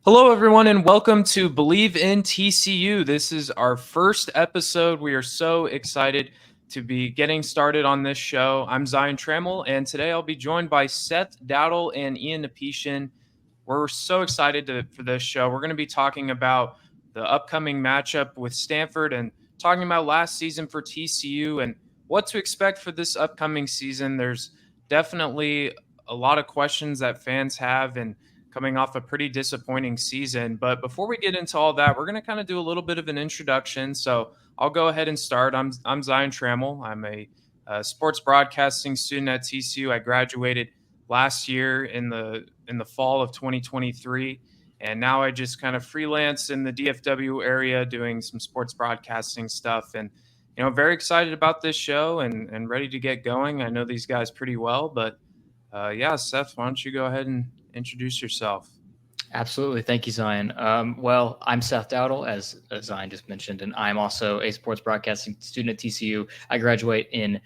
Hello, everyone, and welcome to Believe in TCU. This is our first episode. We are so excited to be getting started on this show. I'm Zion Trammell, and today I'll be joined by Seth Dowdle and Ian Nepetian. We're so excited for this show. We're going to be talking about the upcoming matchup with Stanford and talking about last season for TCU and what to expect for this upcoming season. There's definitely a lot of questions that fans have and coming off a pretty disappointing season. But before we get into all that, we're going to kind of do a little bit of an introduction. So I'll go ahead and start. I'm Zion Trammell. I'm a sports broadcasting student at TCU. I graduated last year in the fall of 2023, and now I just kind of freelance in the DFW area doing some sports broadcasting stuff. And very excited about this show and ready to get going. I know these guys pretty well, but yeah, Seth, why don't you go ahead and introduce yourself? Absolutely. Thank you, Zion. Well, I'm Seth Dowdle, as Zion just mentioned, and I'm also a sports broadcasting student at TCU. I graduate in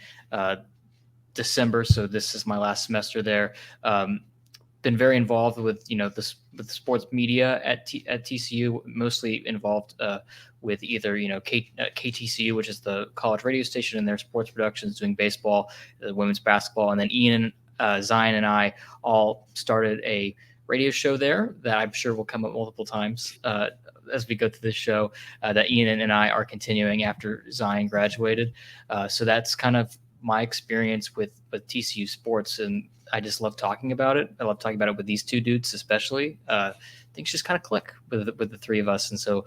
December, so this is my last semester there. Been very involved with with sports media at TCU, mostly involved with either KTCU, which is the college radio station, and their sports productions, doing baseball, women's basketball, and then Ian, Zion, and I all started a radio show there that I'm sure will come up multiple times as we go through this show that Ian and I are continuing after Zion graduated. So that's kind of my experience with TCU sports, and I just love talking about it. I love talking about it with these two dudes, especially. Things just kind of click with the three of us, and so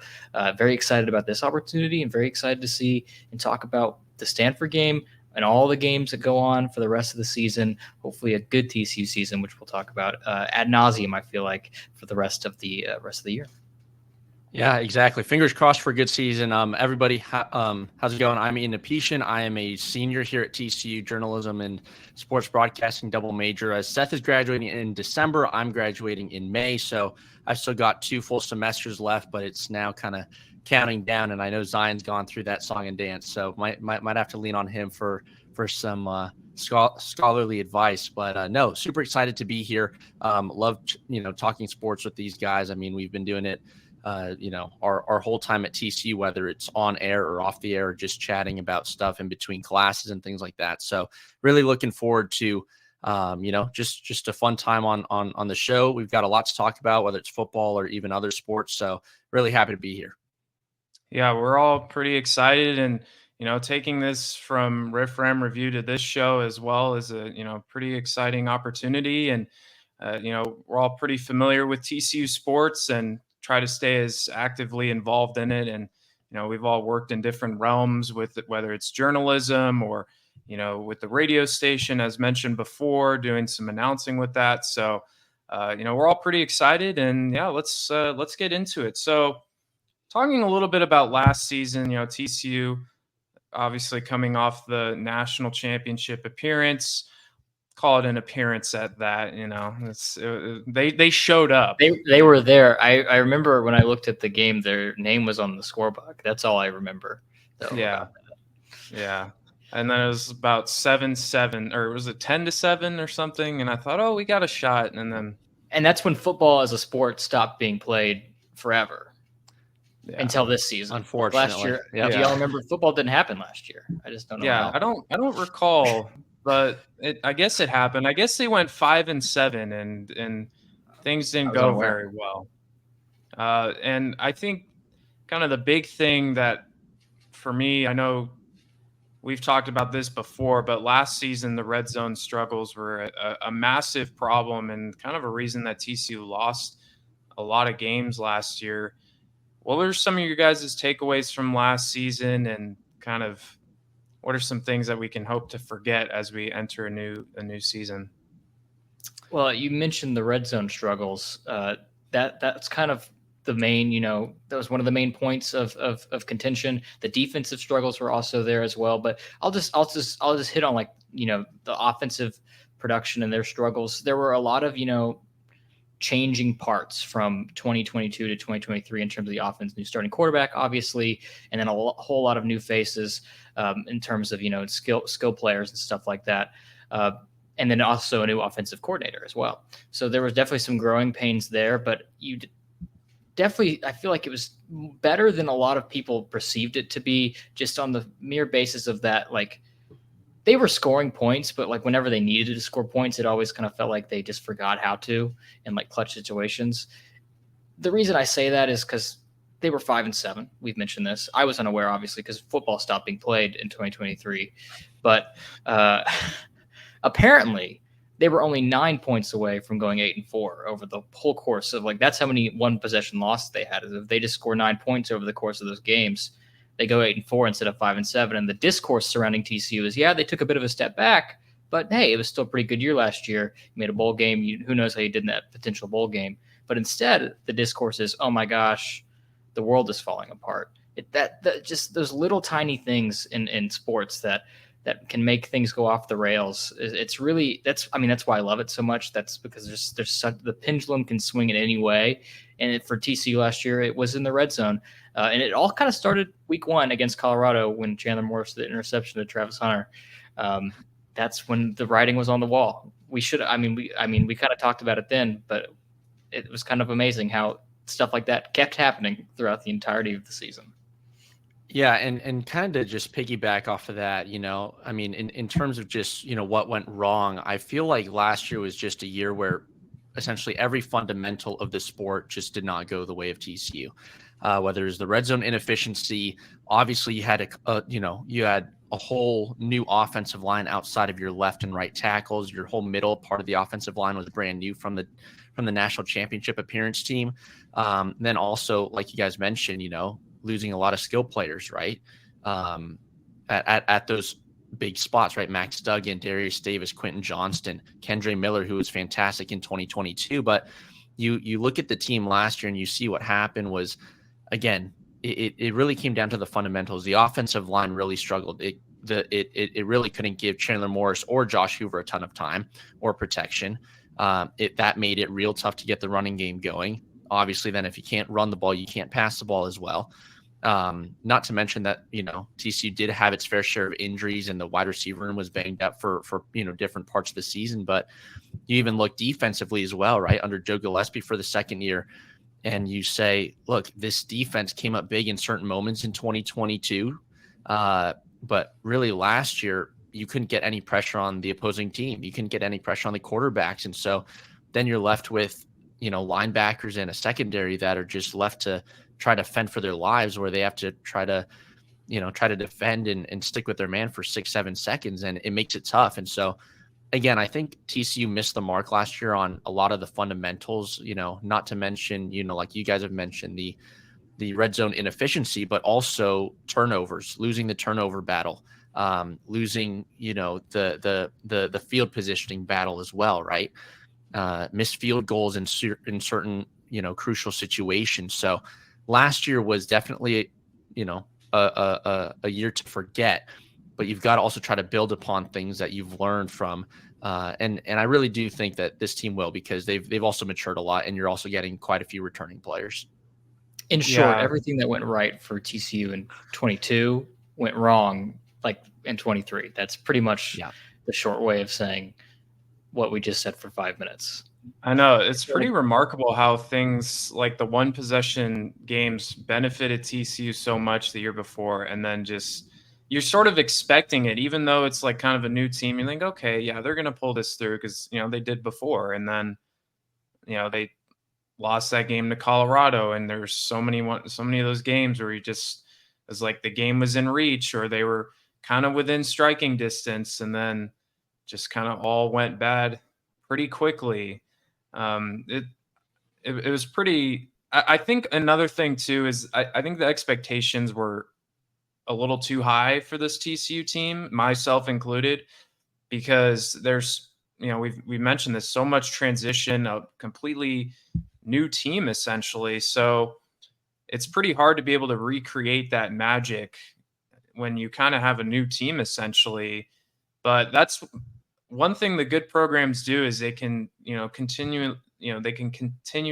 very excited about this opportunity, and very excited to see and talk about the Stanford game and all the games that go on for the rest of the season. Hopefully, a good TCU season, which we'll talk about ad nauseum. I feel like for the rest of the year. Yeah, exactly. Fingers crossed for a good season. Everybody, how's it going? I'm Ian Nepetian. I am a senior here at TCU, journalism and sports broadcasting double major. As Seth is graduating in December, I'm graduating in May, so I've still got 2 full semesters left, but it's now kind of counting down. And I know Zion's gone through that song and dance, so might have to lean on him for some scholarly advice. But no, super excited to be here. Love talking sports with these guys. I mean, we've been doing it our whole time at TCU, whether it's on air or off the air, or just chatting about stuff in between classes and things like that. So really looking forward to, just a fun time on the show. We've got a lot to talk about, whether it's football or even other sports. So really happy to be here. Yeah, we're all pretty excited, and taking this from Riff Ram Review to this show as well is a pretty exciting opportunity. And we're all pretty familiar with TCU sports and try to stay as actively involved in it. And we've all worked in different realms with it, whether it's journalism or with the radio station, as mentioned before, doing some announcing with that. So we're all pretty excited, and yeah, let's get into it. So talking a little bit about last season, TCU obviously coming off the national championship appearance. Call it an appearance at that. They showed up. They were there. I remember when I looked at the game, their name was on the scorebook. That's all I remember. Yeah. And then it was about 7-7, or was it 10-7 or something? And I thought, oh, we got a shot. And that's when football as a sport stopped being played forever. Yeah. Until this season, unfortunately. Last year, do y'all remember football didn't happen last year? I just don't know. Yeah, I don't recall, but I guess it happened. I guess they went 5-7, and things didn't go very well. And I think kind of the big thing that for me, I know we've talked about this before, but last season the red zone struggles were a massive problem and kind of a reason that TCU lost a lot of games last year. What were some of your guys' takeaways from last season, and kind of what are some things that we can hope to forget as we enter a new season? Well, you mentioned the red zone struggles. That's kind of the main, that was one of the main points of contention. The defensive struggles were also there as well. But I'll just hit on the offensive production and their struggles. There were a lot of changing parts from 2022 to 2023 in terms of the offense. New starting quarterback, obviously, and then a whole lot of new faces in terms of skill players and stuff like that. And then also a new offensive coordinator as well. So there was definitely some growing pains there, but definitely, I feel like it was better than a lot of people perceived it to be, just on the mere basis of that, like, they were scoring points, but like whenever they needed to score points, it always kind of felt like they just forgot how to in like clutch situations. The reason I say that is because they were 5-7. We've mentioned this. I was unaware, obviously, because football stopped being played in 2023. But apparently, they were only 9 points away from going 8-4 over the whole course of, like, that's how many one possession losses they had. Is if they just score 9 points over the course of those games, they go 8-4 instead of 5-7. And the discourse surrounding TCU is, yeah, they took a bit of a step back, but hey, it was still a pretty good year last year. You made a bowl game. Who knows how you did in that potential bowl game? But instead, the discourse is, oh my gosh, the world is falling apart. That just those little tiny things in sports that can make things go off the rails. It's really, that's why I love it so much. That's because there's such, the pendulum can swing in any way. And for TCU last year, it was in the red zone. And it all kind of started week 1 against Colorado when Chandler Morris did the interception to Travis Hunter. That's when the writing was on the wall. We kind of talked about it then, but it was kind of amazing how stuff like that kept happening throughout the entirety of the season. Yeah, and kind of just piggyback off of that, in terms of just, what went wrong, I feel like last year was just a year where essentially every fundamental of the sport just did not go the way of TCU. Whether it's the red zone inefficiency, obviously you had you had a whole new offensive line outside of your left and right tackles. Your whole middle part of the offensive line was brand new from the national championship appearance team. Then also, like you guys mentioned, losing a lot of skill players, right? At those big spots, right? Max Duggan, Darius Davis, Quentin Johnston, Kendre Miller, who was fantastic in 2022. But you look at the team last year and you see what happened was, again, it really came down to the fundamentals. The offensive line really struggled. It really couldn't give Chandler Morris or Josh Hoover a ton of time or protection. That made it real tough to get the running game going. Obviously, then if you can't run the ball, you can't pass the ball as well. Not to mention that, TCU did have its fair share of injuries and the wide receiver room was banged up for different parts of the season. But you even look defensively as well, right? Under Joe Gillespie for the second year. And you say, look, this defense came up big in certain moments in 2022. But really last year, you couldn't get any pressure on the opposing team. You couldn't get any pressure on the quarterbacks. And so then you're left with, linebackers and a secondary that are just left to try to fend for their lives, where they have to try to defend and stick with their man for 6-7 seconds. And it makes it tough. And so, again, I think TCU missed the mark last year on a lot of the fundamentals, not to mention, like you guys have mentioned, the red zone inefficiency, but also turnovers, losing the turnover battle, losing, the field positioning battle as well, right? Missed field goals in certain, crucial situations. So last year was definitely, a year to forget, but you've got to also try to build upon things that you've learned from. And I really do think that this team will, because they've also matured a lot, and you're also getting quite a few returning players. In short, everything that went right for TCU in 22 went wrong, like, in 23. That's pretty much the short way of saying what we just said for 5 minutes. I know. It's pretty remarkable how things like the one possession games benefited TCU so much the year before, and then just you're sort of expecting it, even though it's like kind of a new team. You think, okay, yeah, they're going to pull this through because, they did before. And then, they lost that game to Colorado, and there's so many of those games where you just, it's like the game was in reach or they were kind of within striking distance, and then just kind of all went bad pretty quickly. It was pretty. I think another thing too is I think the expectations were a little too high for this TCU team, myself included, because there's, we mentioned this, so much transition, a completely new team essentially. So it's pretty hard to be able to recreate that magic when you kind of have a new team essentially. But that's one thing the good programs do, is they can, continue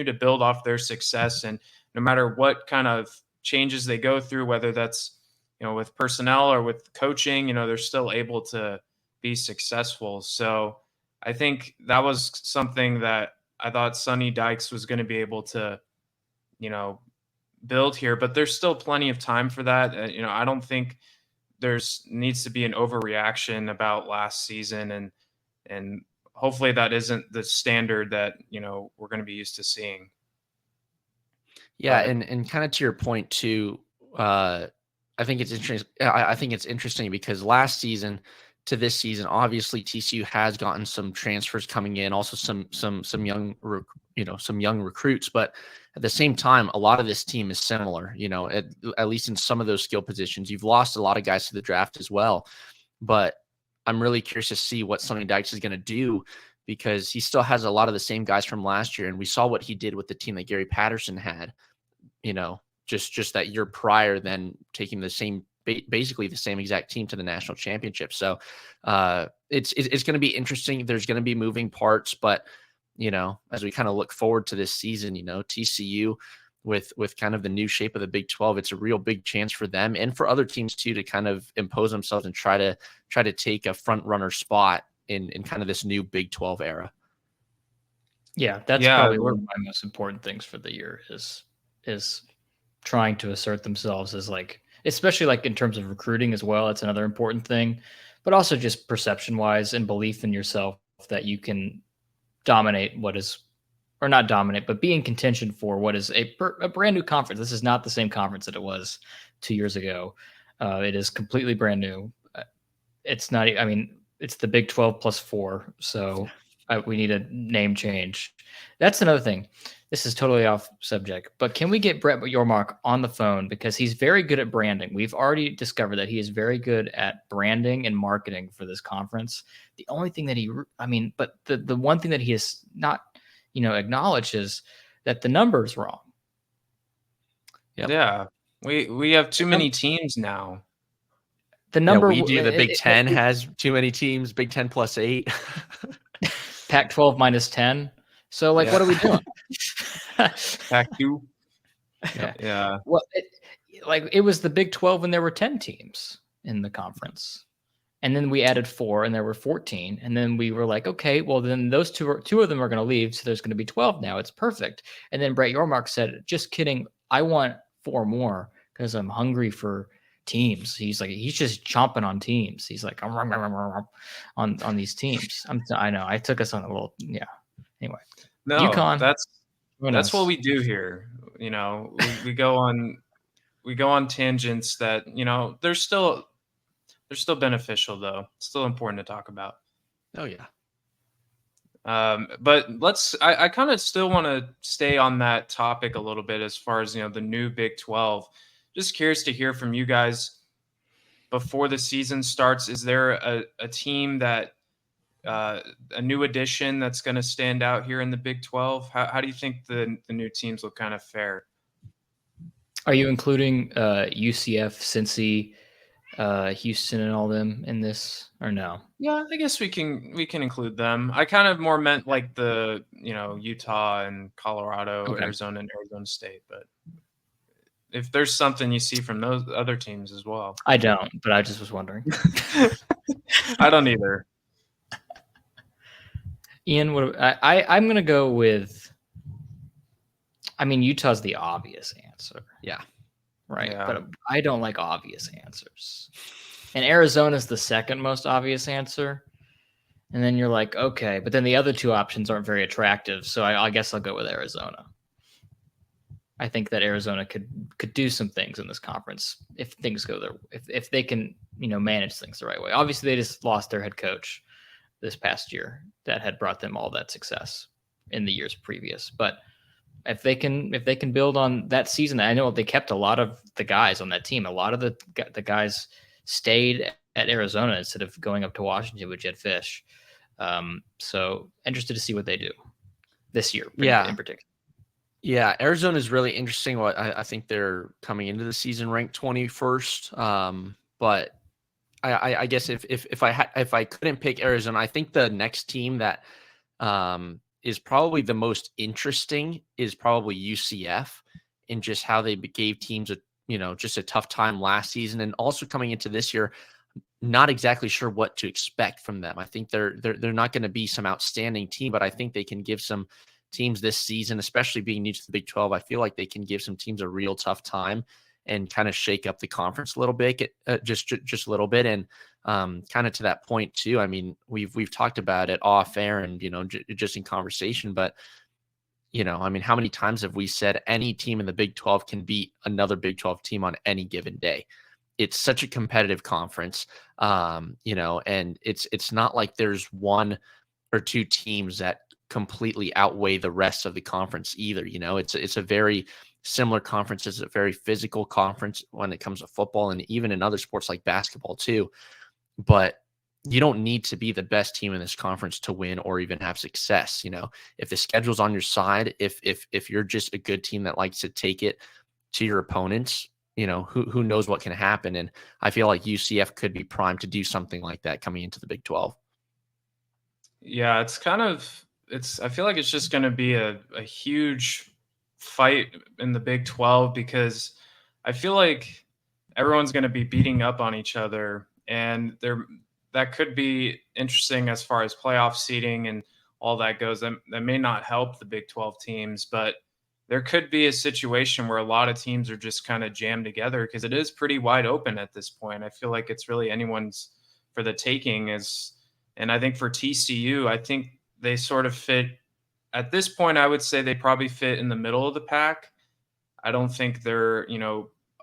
to build off their success. And no matter what kind of changes they go through, whether that's, with personnel or with coaching, they're still able to be successful. So I think that was something that I thought Sonny Dykes was going to be able to build here, but there's still plenty of time for that. I don't think there's needs to be an overreaction about last season, and hopefully that isn't the standard that we're going to be used to seeing. Yeah, But and kind of to your point too, I think it's interesting. I think it's interesting because last season to this season, obviously TCU has gotten some transfers coming in, also some young some young recruits, but at the same time, a lot of this team is similar. At least in some of those skill positions, you've lost a lot of guys to the draft as well, but I'm really curious to see what Sonny Dykes is going to do because he still has a lot of the same guys from last year, and we saw what he did with the team that Gary Patterson had. Just that year prior, then taking the same, basically the same exact team to the national championship. So it's going to be interesting. There's going to be moving parts, but as we kind of look forward to this season, TCU with kind of the new shape of the Big 12, it's a real big chance for them and for other teams too to kind of impose themselves and try to take a front runner spot in kind of this new Big 12 era. Yeah, that's probably one of my most important things for the year is trying to assert themselves as especially in terms of recruiting as well. It's another important thing, but also just perception wise and belief in yourself that you can dominate or not dominate, but be in contention for what is a brand new conference. This is not the same conference that it was 2 years ago. It is completely brand new. It's not, it's the Big 12 plus 4. So we need a name change. That's another thing. This is totally off subject, but can we get Brett Yormark on the phone because he's very good at branding? We've already discovered that he is very good at branding and marketing for this conference. The only thing that but the one thing that he has not, acknowledged is that the number is wrong. Yep. Yeah, we have too many teams now. The number we do. The Big 10 has too many teams. Big 10 plus 8. Pac-12 minus 10. So what are we doing? Pac-2. Yeah. Well, it was the Big 12 when there were 10 teams in the conference. And then we added 4 and there were 14. And then we were like, okay, well then those two of them are going to leave. So there's going to be 12 now. It's perfect. And then Brett Yormark said, just kidding. I want 4 more because I'm hungry for teams. He's just chomping on teams. He's like, on these teams. I know. I took us on a little, yeah. Anyway, no, UConn. That's what we do here. We go on tangents that they're still beneficial though. It's still important to talk about. Oh yeah. But I kind of still want to stay on that topic a little bit as far as the new Big 12. Just curious to hear from you guys before the season starts. Is there a team that a new addition that's going to stand out here in the Big 12? How do you think the new teams will kind of fare? Are you including UCF, Cincy, Houston, and all them in this, or no? Yeah, I guess we can include them. I kind of more meant like the Utah and Colorado, okay. Arizona and Arizona State, but if there's something you see from those other teams as well. I don't, but I just was wondering. I don't either. Ian, I'm going to go with, Utah's the obvious answer. Yeah. Right. Yeah. But I don't like obvious answers. And Arizona's the second most obvious answer. And then you're like, okay, but then the other 2 options aren't very attractive. So I guess I'll go with Arizona. I think that Arizona could do some things in this conference if things go there, if they can, manage things the right way. Obviously, they just lost their head coach this past year that had brought them all that success in the years previous. But if they can build on that season, I know they kept a lot of the guys on that team. A lot of the guys stayed at Arizona instead of going up to Washington with Jed Fish. So interested to see what they do this year. In particular. Yeah, Arizona is really interesting. I think they're coming into the season ranked 21st. But I guess if I couldn't pick Arizona, I think the next team that is probably the most interesting is probably UCF in just how they gave teams just a tough time last season, and also coming into this year, not exactly sure what to expect from them. I think they're not going to be some outstanding team, but I think they can give some teams this season, especially being new to the Big 12, I feel like they can give some teams a real tough time and kind of shake up the conference a little bit, just a little bit. And kind of to that point too, I mean, we've talked about it off air and, just in conversation, but I mean, how many times have we said any team in the Big 12 can beat another Big 12 team on any given day? It's such a competitive conference, and it's not like there's one or two teams that completely outweigh the rest of the conference either. It's a very similar conference. It's a very physical conference when it comes to football and even in other sports like basketball too. But you don't need to be the best team in this conference to win or even have success. If the schedule's on your side, if you're just a good team that likes to take it to your opponents, who knows what can happen. And I feel like UCF could be primed to do something like that coming into the Big 12. Yeah, I feel like it's just going to be a huge fight in the Big 12 because I feel like everyone's going to be beating up on each other, and that could be interesting as far as playoff seeding and all that goes. That may not help the Big 12 teams, but there could be a situation where a lot of teams are just kind of jammed together because it is pretty wide open at this point. I feel like it's really anyone's for the taking. And I think for TCU, I think they sort of fit at this point. I would say they probably fit in the middle of the pack. I don't think they're,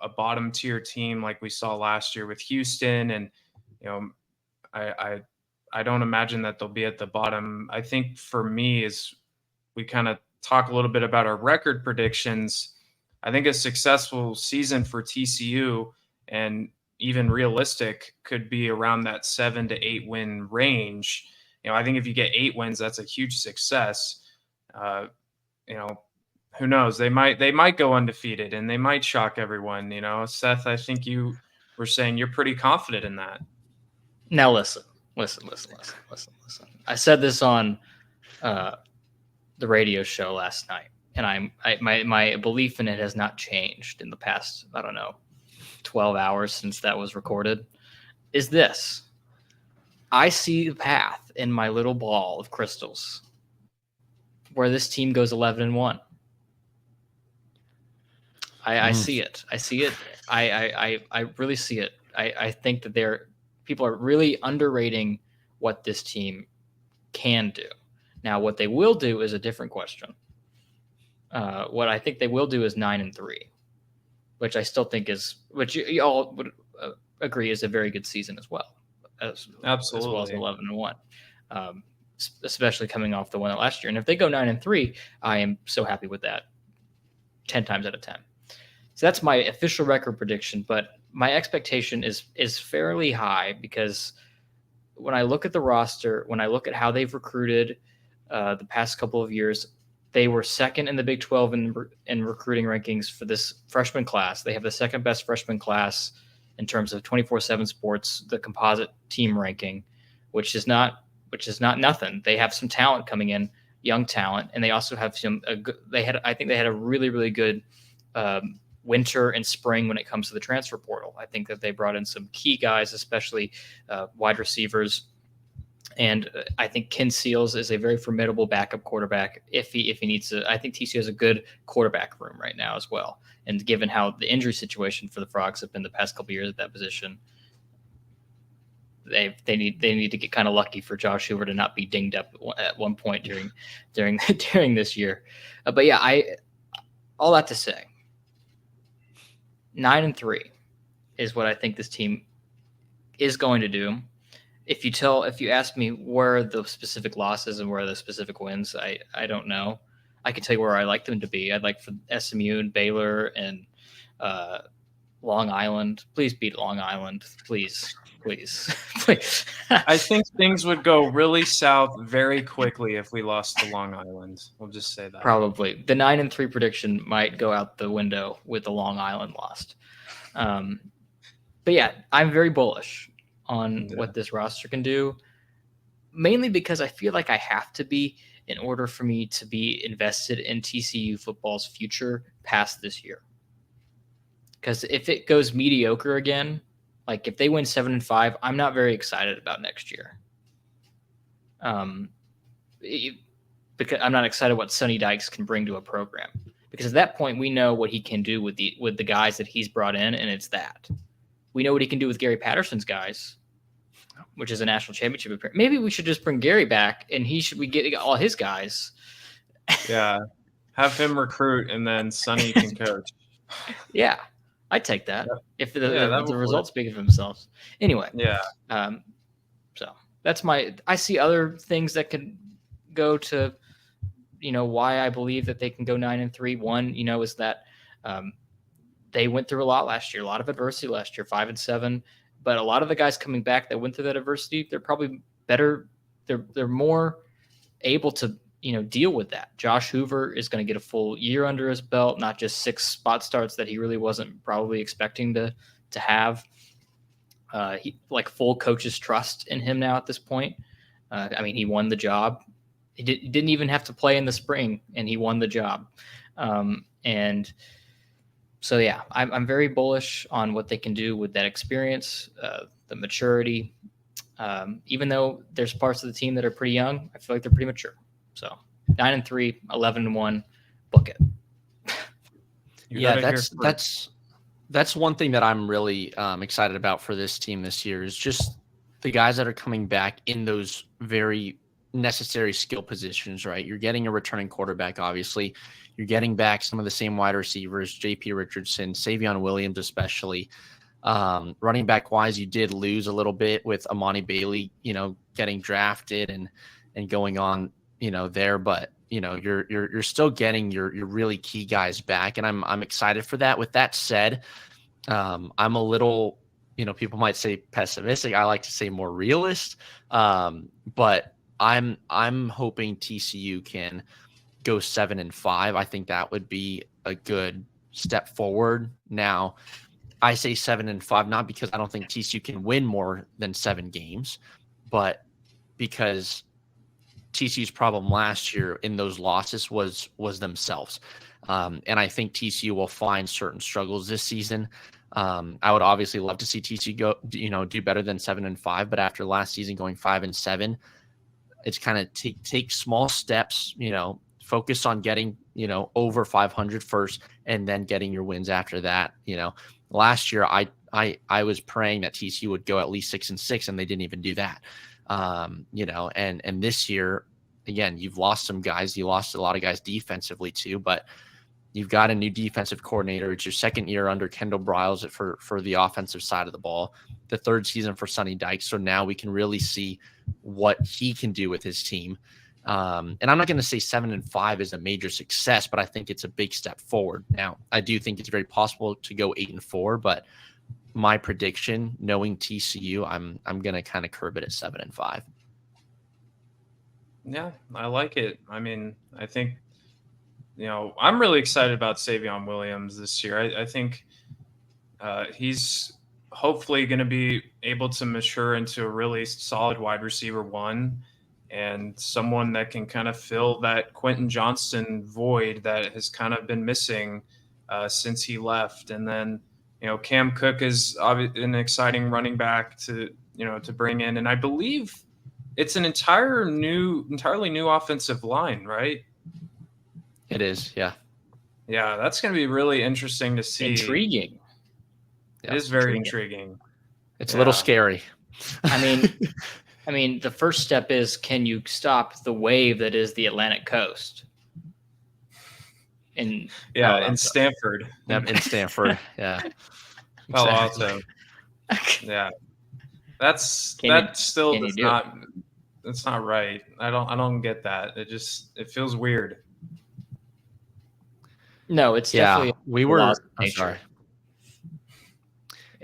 a bottom tier team like we saw last year with Houston. And, I don't imagine that they'll be at the bottom. I think for me is we kind of talk a little bit about our record predictions. I think a successful season for TCU and even realistic could be around that 7 to 8 win range. I think if you get 8 wins, that's a huge success. Who knows? They might go undefeated and they might shock everyone. Seth, I think you were saying you're pretty confident in that. Now listen. I said this on the radio show last night, and my belief in it has not changed in the past, 12 hours since that was recorded, is this. I see the path in my little ball of crystals where this team goes 11-1. I see it. I see it. I really see it. I think that people are really underrating what this team can do. Now, what they will do is a different question. What I think they will do is 9-3, which I still think which you all would agree is a very good season as well. Absolutely. As well as 11-1, especially coming off the one last year. And if they go 9-3, I am so happy with that. 10 times out of 10. So that's my official record prediction, but my expectation is fairly high because when I look at the roster, when I look at how they've recruited the past couple of years, they were second in the Big 12 in recruiting rankings for this freshman class. They have the second best freshman class in terms of 24/7 Sports, the composite team ranking, which is not nothing. They have some talent coming in, young talent, and they also have I think they had a really, really good winter and spring when it comes to the transfer portal. I think that they brought in some key guys, especially wide receivers. And I think Ken Seals is a very formidable backup quarterback if he needs to. I think TCU has a good quarterback room right now as well. And given how the injury situation for the Frogs have been the past couple of years at that position, they need to get kind of lucky for Josh Hoover to not be dinged up at one point during this year. But yeah, all that to say, 9-3 is what I think this team is going to do. If you ask me where the specific losses and where the specific wins, I don't know. I can tell you where I like them to be. I'd like for SMU and Baylor and Long Island. Please beat Long Island. Please. I think things would go really south very quickly if we lost to Long Island. We'll just say that. Probably. The 9-3 prediction might go out the window with the Long Island lost. But yeah, I'm very bullish on what this roster can do, mainly because I feel like I have to be in order for me to be invested in TCU football's future past this year. Because if it goes mediocre again, like if they win 7-5, I'm not very excited about next year. because I'm not excited what Sonny Dykes can bring to a program. Because at that point, we know what he can do with the guys that he's brought in, and it's that. We know what he can do with Gary Patterson's guys, which is a national championship. Maybe we should just bring Gary back, and we get all his guys. Yeah, have him recruit, and then Sonny can coach. Yeah, I'd take that if the results speak of themselves. Anyway, yeah. So that's I see other things that could go to, why I believe that they can go 9-3. One, is that they went through a lot last year, a lot of adversity last year, 5-7. But a lot of the guys coming back that went through that adversity, they're probably better. They're more able to, deal with that. Josh Hoover is going to get a full year under his belt, not just 6 spot starts that he really wasn't probably expecting to have. He full coach's trust in him now at this point. He won the job. He didn't even have to play in the spring, and he won the job. And so, yeah, I'm very bullish on what they can do with that experience, the maturity. Even though there's parts of the team that are pretty young, I feel like they're pretty mature. So 9-3, 11-1, book it. That's one thing that I'm really excited about for this team this year is just the guys that are coming back in those very necessary skill positions, right? You're getting a returning quarterback, obviously. You're getting back some of the same wide receivers, J.P. Richardson, Savion Williams especially. Running back wise, you did lose a little bit with Amani Bailey, getting drafted and going on, there, but you're still getting your really key guys back, and I'm excited for that. With that said, I'm a little, people might say pessimistic. I like to say more realist, but I'm hoping TCU can go 7-5. I think that would be a good step forward. Now, I say 7-5 not because I don't think TCU can win more than 7 games, but because TCU's problem last year in those losses was themselves. And I think TCU will find certain struggles this season. I would obviously love to see TCU go, do better than 7-5, but after last season going 5-7, it's kind of take small steps, focus on getting, over 500 first and then getting your wins after that. Last year I was praying that TCU would go at least 6-6 and they didn't even do that. And this year, again, you've lost some guys. You lost a lot of guys defensively too, but you've got a new defensive coordinator. It's your second year under Kendall Briles for the offensive side of the ball, the 3rd season for Sonny Dykes. So now we can really see what he can do with his team. And I'm not going to say 7-5 is a major success, but I think it's a big step forward. Now, I do think it's very possible to go 8-4, but my prediction, knowing TCU, I'm going to kind of curb it at 7-5. Yeah, I like it. I think, I'm really excited about Savion Williams this year. I think he's hopefully going to be able to mature into a really solid wide receiver 1 and someone that can kind of fill that Quentin Johnston void that has kind of been missing since he left. And then, Cam Cook is an exciting running back to bring in. And I believe it's an entirely new offensive line, right? It is. Yeah. Yeah. That's going to be really interesting to see. Intriguing. It is very intriguing. It's a little scary. The first step is, can you stop the wave that is the Atlantic coast? In Stanford. Yep, in Stanford. Yeah. Palo Alto. Yeah. That's not right. I don't get that. It feels weird. No, it's definitely I'm sorry.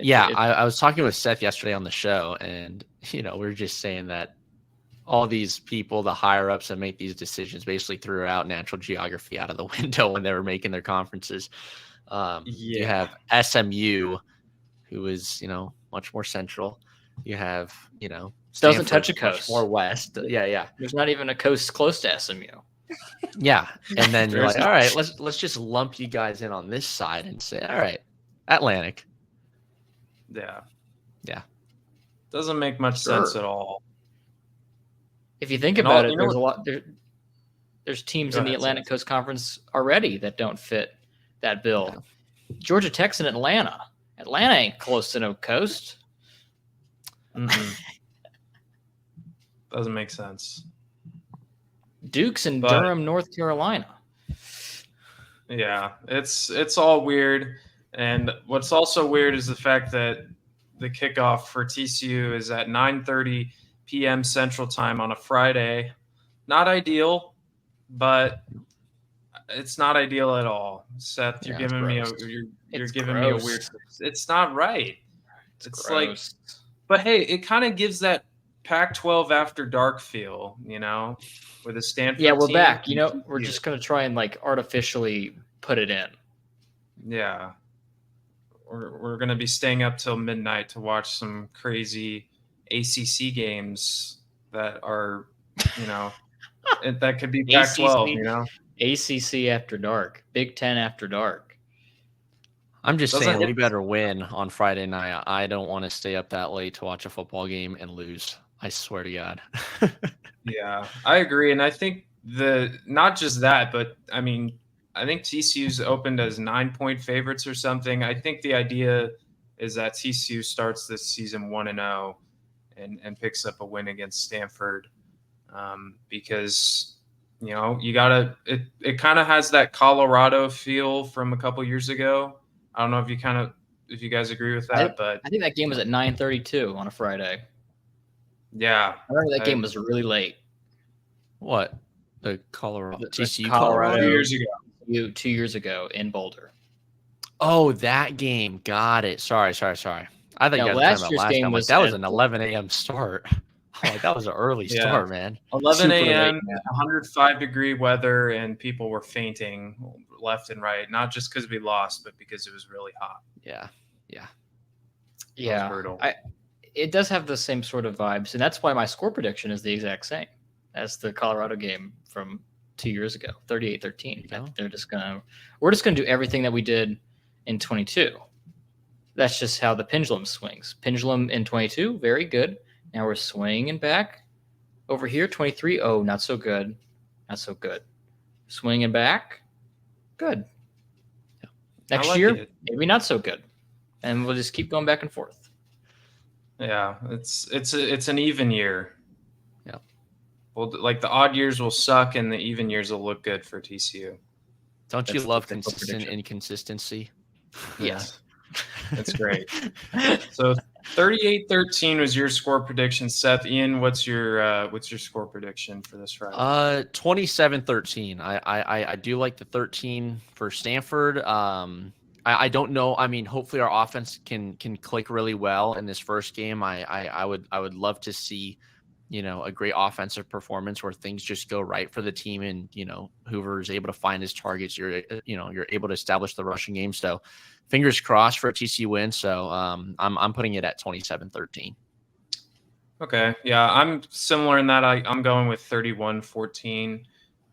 I was talking with Seth yesterday on the show, and we were just saying that all these people, the higher ups that make these decisions, basically threw out natural geography out of the window when they were making their conferences. You have SMU, who is much more central. You have Stanford, doesn't touch a coast, much more west. Yeah. There's not even a coast close to SMU. Yeah, and then you're like, all right, let's just lump you guys in on this side and say, all right, Atlantic. Yeah. Doesn't make much sense at all. If you think about it, there's a lot there. There's teams Go in the ahead, Atlantic Seth. Coast Conference already that don't fit that bill. Yeah. Georgia Tech's in Atlanta. Atlanta ain't close to no coast. Doesn't make sense. Duke's in But- Durham, North Carolina. Yeah, it's all weird. And what's also weird is the fact that the kickoff for TCU is at 9:30 p.m. Central Time on a Friday. Not ideal, but it's not ideal at all. Seth, you're Yeah, it's giving me gross. you're It's giving me a gross. weird. It's not right. It's like, gross. but hey, it kind of gives that Pac-12 after dark feel, with a Stanford. Yeah, we're team back. and We're TCU. just gonna try and artificially put it in. Yeah. We're going to be staying up till midnight to watch some crazy ACC games that are, that could be Pac-12, ACC after dark. Big Ten after dark. I'm just Doesn't saying we it- better win on Friday night. I don't want to stay up that late to watch a football game and lose. I swear to God. Yeah, I agree. And I think not just that, but I think TCU's opened as 9-point favorites or something. I think the idea is that TCU starts this season 1-0 and picks up a win against Stanford, because you gotta. It kind of has that Colorado feel from a couple years ago. I don't know if you guys agree with that, but I think that game was at 9:32 on a Friday. yeah, I remember that game was really late. What? The Colorado The TCU Colorado- 2 years ago. 2 years ago in Boulder. Oh, that game. Got it. Sorry. I thought No, you guys were last talking year's about last game time. was That was at- an 11 a.m. start. That was an early Yeah. start, man. 11 Super late, a.m., man. 105-degree weather, and people were fainting left and right, not just because we lost, but because it was really hot. Yeah. Yeah, brutal. it does have the same sort of vibes, and that's why my score prediction is the exact same as the Colorado game from 2 years ago, 38-13. There you go. We're just gonna do everything that we did in 22. That's just how the pendulum swings. Pendulum in 22, very good. Now we're swinging back over here. 23, oh, not so good, not so good. Swinging back, good. Yeah. Next I like year, it. maybe not so good, and we'll just keep going back and forth. Yeah, it's an even year. Yeah. Well, like the odd years will suck, and the even years will look good for TCU. Don't you That's love the consistent prediction. inconsistency? Yes. That's great. So 38-13 was your score prediction, Seth. Ian, what's your score prediction for this Friday? 27-13. I do like the 13 for Stanford. I don't know. I mean, hopefully our offense can click really well in this first game. I would love to see, a great offensive performance where things just go right for the team, and Hoover is able to find his targets. You're able to establish the rushing game. So fingers crossed for a TCU win. So I'm putting it at 27-13. Okay. Yeah, I'm similar in that I'm going with 31-14.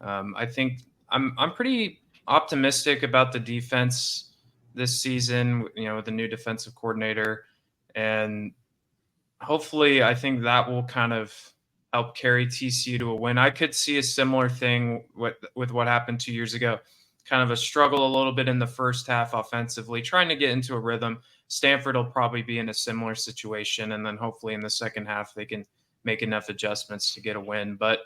I think I'm pretty optimistic about the defense this season, with the new defensive coordinator. And hopefully I think that will kind of help carry TCU to a win. I could see a similar thing with what happened 2 years ago. Kind of a struggle a little bit in the first half offensively, trying to get into a rhythm. Stanford will probably be in a similar situation, and then hopefully in the second half they can make enough adjustments to get a win. But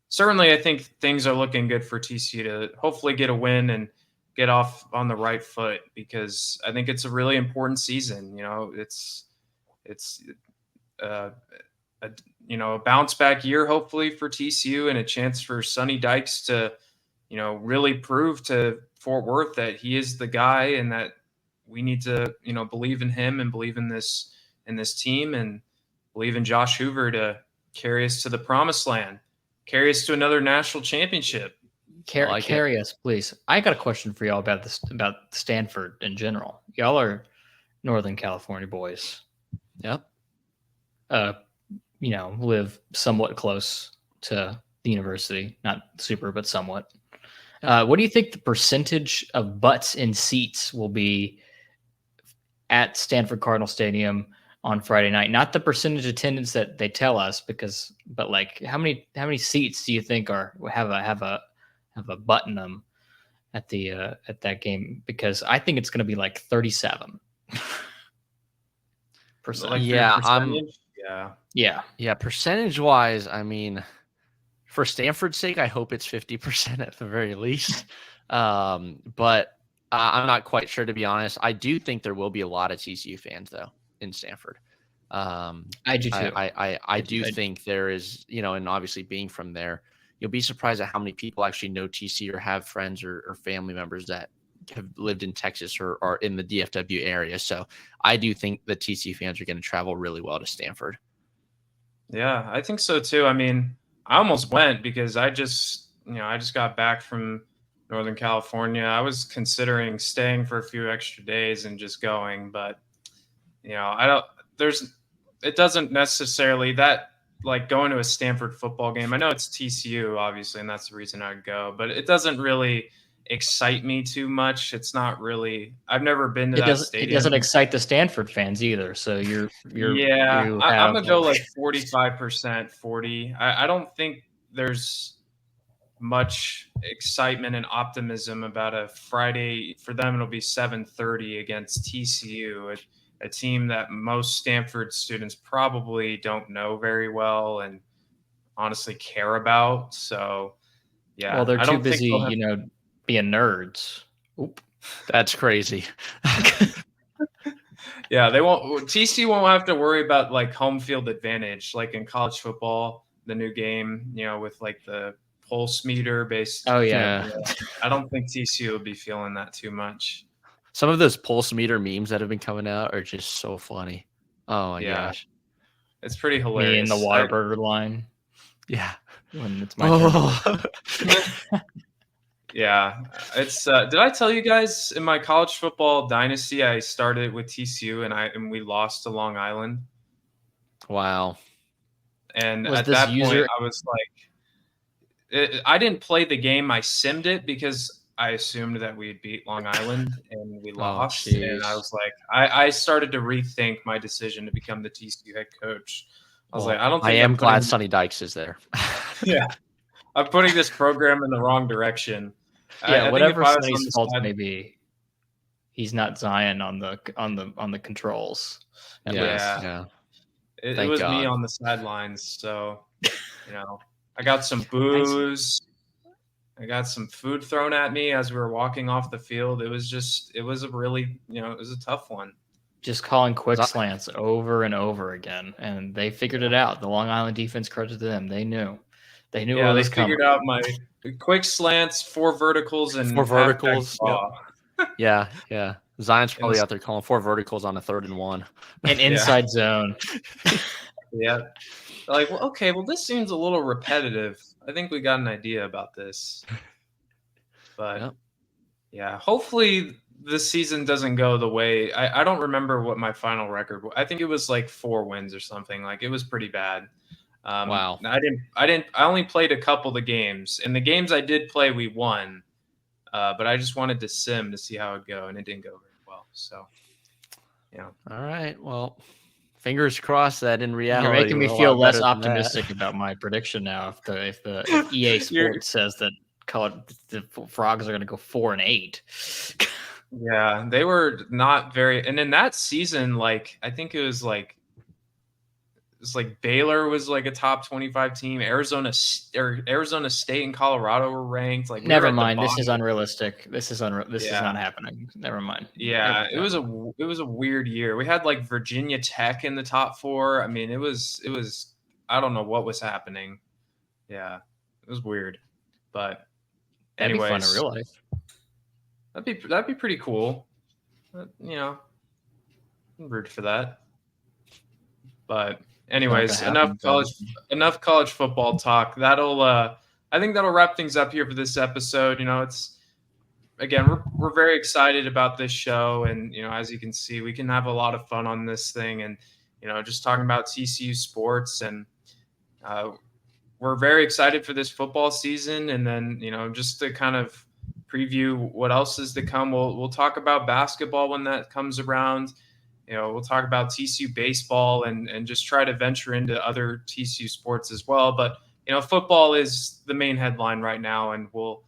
certainly I think things are looking good for TCU to hopefully get a win and get off on the right foot, because I think it's a really important season. It's a bounce back year hopefully for TCU, and a chance for Sonny Dykes to really prove to Fort Worth that he is the guy, and that we need to believe in him and believe in this team, and believe in Josh Hoover to carry us to the promised land, carry us to another national championship. Carry us, please. I got a question for y'all about this, about Stanford in general. Y'all are Northern California boys. Yep. Live somewhat close to the university, not super, but somewhat. What do you think the percentage of butts in seats will be at Stanford Cardinal Stadium on Friday night? Not the percentage attendance that they tell us, but like how many seats do you think have have a button them at that game, because I think it's going to be like 37%. Like Yeah, Yeah. Percentage wise, I mean, for Stanford's sake, I hope it's 50% at the very least. But I'm not quite sure, to be honest. I do think there will be a lot of TCU fans though in Stanford. I do too. I do think there is, and obviously being from there, you'll be surprised at how many people actually know TCU or have friends or family members that have lived in Texas or are in the DFW area. So I do think the TCU fans are going to travel really well to Stanford. Yeah, I think so too. I mean, I almost went because I just got back from Northern California. I was considering staying for a few extra days and just going, but it doesn't necessarily that like going to a Stanford football game. I know it's TCU obviously, and that's the reason I'd go, but it doesn't really excite me too much. It's not really, I've never been to that stadium. It doesn't excite the Stanford fans either. So I'm gonna go like 45%, 40. I don't think there's much excitement and optimism about a Friday for them. It'll be 7:30 against TCU, a team that most Stanford students probably don't know very well and honestly care about. So yeah, well, they're I too don't busy, think they'll have, being nerds. Oop. That's crazy. yeah, TCU won't have to worry about like home field advantage like in college football, the new game, with like the pulse meter based. Oh yeah. I don't think TCU will be feeling that too much. Some of those pulse meter memes that have been coming out are just so funny. Oh my gosh. It's pretty hilarious. Me in the Whataburger line. Yeah. When it's my turn. Yeah. It's did I tell you guys in my college football dynasty I started with TCU and we lost to Long Island? Wow. And at that point I was like I didn't play the game, I simmed it because I assumed that we'd beat Long Island and we lost. And I was like, I started to rethink my decision to become the TCU head coach. I was like, I don't think I am glad Sonny Dykes is there. Yeah. I'm putting this program in the wrong direction. Yeah, I whatever Sonny's fault may be, he's not Zion on the controls. Yeah. It was me on the sidelines. So, I got some booze. I got some food thrown at me as we were walking off the field. It was a really, it was a tough one. Just calling quick slants over and over again, and they figured it out. The Long Island defense, credit to them. They knew what was coming. They figured out my quick slants, 4 verticals, and 4 verticals. Yeah. Zion's probably out there calling 4 verticals on a 3rd and 1. An inside zone. Yeah. Like, well, this seems a little repetitive. I think we got an idea about this. But yeah, hopefully this season doesn't go the way I don't remember what my final record was. I think it was like 4 wins or something. Like it was pretty bad. Wow. I only played a couple of the games. And the games I did play, we won. But I just wanted to sim to see how it'd go, and it didn't go very well. So yeah. All right. Well, fingers crossed that in reality. You're making me feel less optimistic about my prediction now. If EA Sports says that the Frogs are going to go 4-8. Yeah, they were not very. And in that season, like I think it was like Baylor was like a top 25 team. Arizona State and Colorado were ranked. Like never mind. This is unrealistic. This is not happening. Never mind. Yeah, it was a weird year. We had like Virginia Tech in the top 4. I mean, it was I don't know what was happening. Yeah, it was weird. But anyways, that'd be fun in real life. That'd be pretty cool. I'm rude for that. But anyways, enough college football talk. I think that'll wrap things up here for this episode. It's again we're very excited about this show, and as you can see, we can have a lot of fun on this thing, and just talking about TCU sports, and we're very excited for this football season, and then just to kind of preview what else is to come. We'll talk about basketball when that comes around. We'll talk about TCU baseball and just try to venture into other TCU sports as well. But, football is the main headline right now, and we'll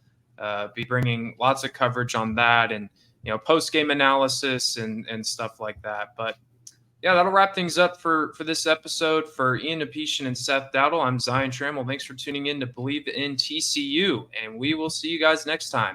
be bringing lots of coverage on that and post game analysis and stuff like that. But yeah, that'll wrap things up for this episode. For Ian Apetian and Seth Dowdle, I'm Zion Trammell. Thanks for tuning in to Believe in TCU, and we will see you guys next time.